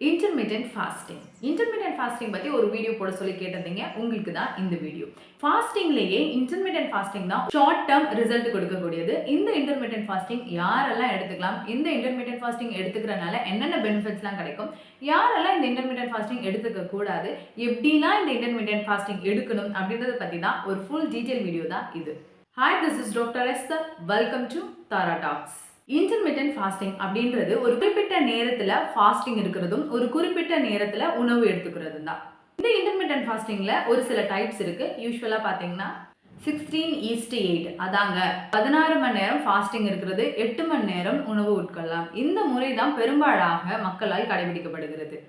Intermittent fasting பற்றி ஒரு video போட சொல்லி கேட்டிருந்தீங்க. உங்களுக்கு தான் இந்த வீடியோ. ஃபாஸ்டிங்லேயே இன்டர்மிட்டன்ட் ஃபாஸ்டிங் தான் ஷார்ட் டேர்ம் ரிசல்ட் கொடுக்கக்கூடியது. இந்த இன்டர்மிட்டன்ட் ஃபாஸ்டிங் யாரெல்லாம் எடுத்துக்கலாம், இந்த இன்டர்மிட்டன்ட் ஃபாஸ்டிங் எடுத்துக்கிறனால என்னென்ன பெனிஃபிட்ஸ்லாம் கிடைக்கும், யாரெல்லாம் இந்த இன்டர்மிட்டன்ட் ஃபாஸ்டிங் எடுத்துக்க கூடாது, எப்படிலாம் இந்த இன்டர்மிட்டன்ட் ஃபாஸ்டிங் எடுக்கணும் அப்படின்றத பற்றி தான் ஒரு ஃபுல் டீட்டெயில் வீடியோ தான் இது. Hi, this is doctor Esther. Welcome to Tara talks. Intermittent fasting அப்படின்றது ஒரு குறிப்பிட்ட நேரத்தில் ஃபாஸ்டிங் இருக்கிறதும் ஒரு குறிப்பிட்ட நேரத்தில் உணவு எடுத்துக்கிறதும் தான். இந்த இன்டர்மிட்டன்ட் ஃபாஸ்டிங்கில் ஒரு சில டைப்ஸ் இருக்குது. யூஸ்வலாக பார்த்தீங்கன்னா 16:8 அதாங்க 16 மணி நேரம் ஃபாஸ்டிங் இருக்கிறது, 8 மணி நேரம் உணவு உட்கொள்ளலாம். இந்த முறை தான் பெரும்பாலாக மக்களால் கடைபிடிக்கப்படுகிறது.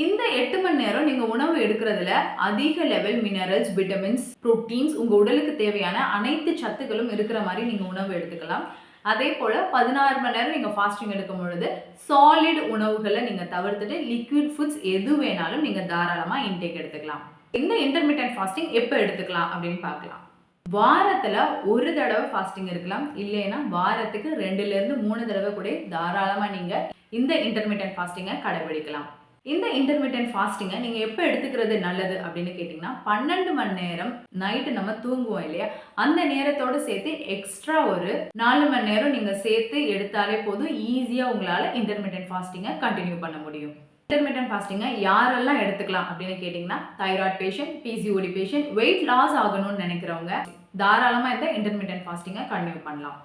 இந்த 8 மணி நேரம் நீங்கள் உணவு எடுக்கிறதுல அதிக லெவல் மினரல்ஸ், விட்டமின்ஸ், புரோட்டீன்ஸ், உங்கள் உடலுக்கு தேவையான அனைத்து சத்துக்களும் இருக்கிற மாதிரி நீங்கள் உணவு எடுத்துக்கலாம். அதே போல் 16 மணி நேரம் நீங்கள் ஃபாஸ்டிங் எடுக்கும் பொழுது சாலிட் உணவுகளை நீங்கள் தவிர்த்துட்டு லிக்விட் ஃபுட்ஸ் எது வேணாலும் நீங்கள் தாராளமாக இன்டேக் எடுத்துக்கலாம். இந்த இன்டர்மிட்டன்ட் ஃபாஸ்டிங் எப்போ எடுத்துக்கலாம் அப்படின்னு பார்க்கலாம். வாரத்தில் ஒரு தடவை ஃபாஸ்டிங் இருக்கலாம், இல்லைன்னா வாரத்துக்கு 2லேருந்து 3 தடவை கூட தாராளமாக நீங்கள் இந்த இன்டர்மிட்டன்ட் ஃபாஸ்டிங்கை கடைபிடிக்கலாம். இந்த இன்டர்மிட்டன்ட் ஃபாஸ்டிங்கை நீங்கள் எப்போ எடுத்துக்கிறது நல்லது அப்படின்னு கேட்டிங்கன்னா, 12 மணி நேரம் நைட்டு நம்ம தூங்குவோம் இல்லையா, அந்த நேரத்தோடு சேர்த்து எக்ஸ்ட்ரா ஒரு 4 மணி நேரம் நீங்கள் சேர்த்து எடுத்தாலே போதும். ஈஸியாக உங்களால் இன்டர்மிட்டன்ட் ஃபாஸ்டிங்கை கண்டினியூ பண்ண முடியும். இன்டர்மிட்டன்ட் ஃபாஸ்டிங்கை யாரெல்லாம் எடுத்துக்கலாம் அப்படின்னு கேட்டிங்கன்னா, thyroid patient, PCOD patient, weight loss ஆகணும்னு நினைக்கிறவங்க தாராளமாக இந்த இன்டர்மிட்டன்ட் ஃபாஸ்டிங்கை கண்டினியூ பண்ணலாம்.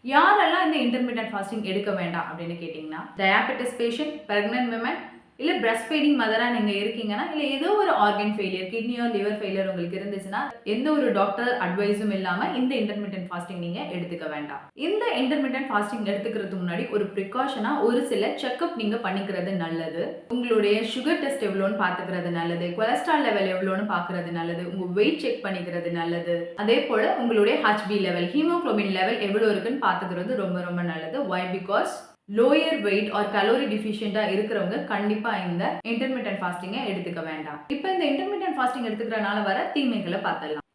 யாரெல்லாம் இந்த இன்டர்மிட்டன்ட் ஃபாஸ்டிங் எடுக்க வேண்டாம் அப்படின்னு கேட்டிங்கன்னா, டயாபெட்டிஸ் பேஷண்ட், பிரெக்னன்ட் விமன், இல்லை பிரஸ்ட் ஃபீடிங் மதராக நீங்கள் இருக்கீங்கன்னா, இல்லை ஏதோ ஒரு ஆர்கன் ஃபெயிலியர், கிட்னியோ லிவர் ஃபெயிலியர் உங்களுக்கு இருந்துச்சுன்னா எந்த ஒரு டாக்டர் அட்வைஸும் இல்லாமல் இந்த இன்டர்மிட்டன்ட் ஃபாஸ்டிங் நீங்கள் எடுத்துக்க வேண்டாம். இந்த இன்டர்மிட்டன்ட் ஃபாஸ்டிங் எடுத்துக்கிறதுக்கு முன்னாடி ஒரு ப்ரிகாஷனாக ஒரு சில செக்அப் நீங்கள் பண்ணிக்கிறது நல்லது. உங்களுடைய சுகர் டெஸ்ட் எவ்வளோன்னு பார்த்துக்கிறது நல்லது, கொலஸ்ட்ரால் லெவல் எவ்வளோன்னு பார்க்கறது நல்லது, உங்கள் வெயிட் செக் பண்ணிக்கிறது நல்லது. அதே போல் உங்களுடைய ஹெச்பி லெவல், ஹீமோகுளோபின் லெவல் எவ்வளோ இருக்குன்னு பார்த்துக்கிறது ரொம்ப ரொம்ப நல்லது. Why? Because lower weight or calorie டிஃபிஷியண்டாக இருக்கிறவங்க கண்டிப்பாக இந்த இன்டர்மிட்டன்ட் ஃபாஸ்டிங்கை எடுத்துக்க வேண்டாம். இப்போ இந்த இன்டர்மிட்டன்ட் ஃபாஸ்டிங் எடுத்துக்கிறனால வர தீமைகளை பார்த்துடலாம்.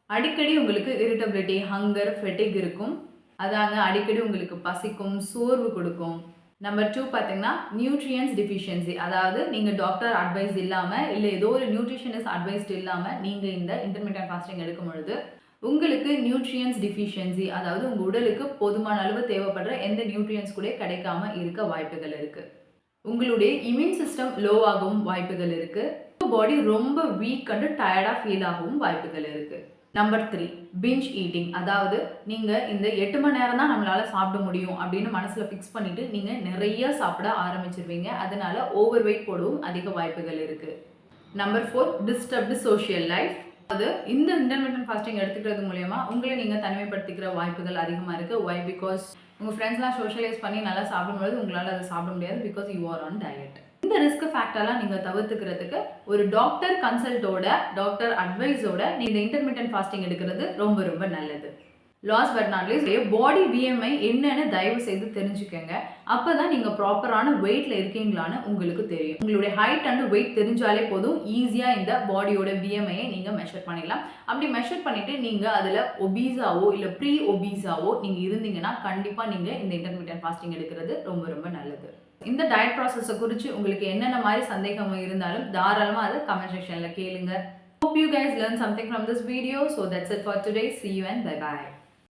அடிக்கடி உங்களுக்கு இரிட்டபிலிட்டி, ஹங்கர், ஃபெட்டிக் இருக்கும். அதாங்க அடிக்கடி உங்களுக்கு பசிக்கும், சோர்வு கொடுக்கும். நம்பர் 2 பார்த்தீங்கன்னா நியூட்ரியன்ஸ் டிஃபிஷியன்சி. அதாவது நீங்கள் டாக்டர் அட்வைஸ் இல்லாமல், இல்லை ஏதோ ஒரு நியூட்ரிஷனிஸ்ட் அட்வைஸ்ட் இல்லாமல் நீங்கள் இந்த இன்டர்மிட்டன்ட் ஃபாஸ்டிங் எடுக்கும் பொழுது உங்களுக்கு நியூட்ரியன்ஸ் டிஃபிஷியன்சி, அதாவது உங்கள் உடலுக்கு போதுமான அளவு தேவைப்படுற எந்த நியூட்ரியன்ஸ் கூட கிடைக்காம இருக்க வாய்ப்புகள் இருக்குது. உங்களுடைய இம்யூன் சிஸ்டம் லோ ஆகவும் வாய்ப்புகள் இருக்குது. பாடி ரொம்ப வீக் அண்டு டயர்டாக ஃபீல் ஆகவும் வாய்ப்புகள் இருக்குது. Number 3 pinch eating. அதாவது நீங்கள் இந்த 8 மணி நேரம் தான் நம்மளால் சாப்பிட முடியும் அப்படின்னு மனசில் ஃபிக்ஸ் பண்ணிவிட்டு நீங்கள் நிறைய சாப்பிட ஆரம்பிச்சிருவீங்க. அதனால ஓவர் வெயிட் போடவும் அதிக வாய்ப்புகள் இருக்குது. Number 4 disturbed social life. அது இந்த இன்டர்மிட்டன்ட் ஃபாஸ்டிங் எடுத்துக்கிறது மூலமா உங்களை நீங்கள் தனிமைப்படுத்திக்கிற வாய்ப்புகள் அதிகமாக இருக்குது. வை? பிகாஸ் உங்கள் ஃப்ரெண்ட்ஸ்லாம் சோஷியலைஸ் பண்ணி நல்லா சாப்பிடும்போது உங்களால் அதை சாப்பிட முடியாது. Because you are on diet. இந்த ரிஸ்க் ஃபேக்டர்லாம் நீங்கள் தவிர்த்துக்கிறதுக்கு ஒரு டாக்டர் கன்சல்ட்டோட, டாக்டர் அட்வைஸோட இந்த இன்டர்மிட்டன்ட் ஃபாஸ்டிங் எடுக்கிறது ரொம்ப ரொம்ப நல்லது. Last but not least, body BMI என்னன்னு தயவு செய்து தெரிஞ்சுக்கோங்க. அப்போ தான் நீங்கள் ப்ராப்பரான வெயிட்டில் இருக்கீங்களான்னு உங்களுக்கு தெரியும். உங்களுடைய ஹைட் அண்ட் வெயிட் தெரிஞ்சாலே போதும், ஈஸியாக இந்த பாடியோட பிஎம்ஐயை நீங்கள் மெஷர் பண்ணிடலாம். அப்படி மெஷர் பண்ணிவிட்டு நீங்கள் அதில் ஒபீஸாவோ இல்லை ப்ரீ ஒபீஸாவோ நீங்கள் இருந்தீங்கன்னா கண்டிப்பாக நீங்கள் இந்த இன்டர்மிட்டன்ட் ஃபாஸ்டிங் எடுக்கிறது ரொம்ப ரொம்ப நல்லது. இந்த டயட் ப்ராசஸை குறித்து உங்களுக்கு என்னென்ன மாதிரி சந்தேகம் இருந்தாலும் தாராளமாக அதை கமெண்ட் செக்ஷனில் கேளுங்க. Hope you guys learned something from this video. So that's it for today. See you and bye bye.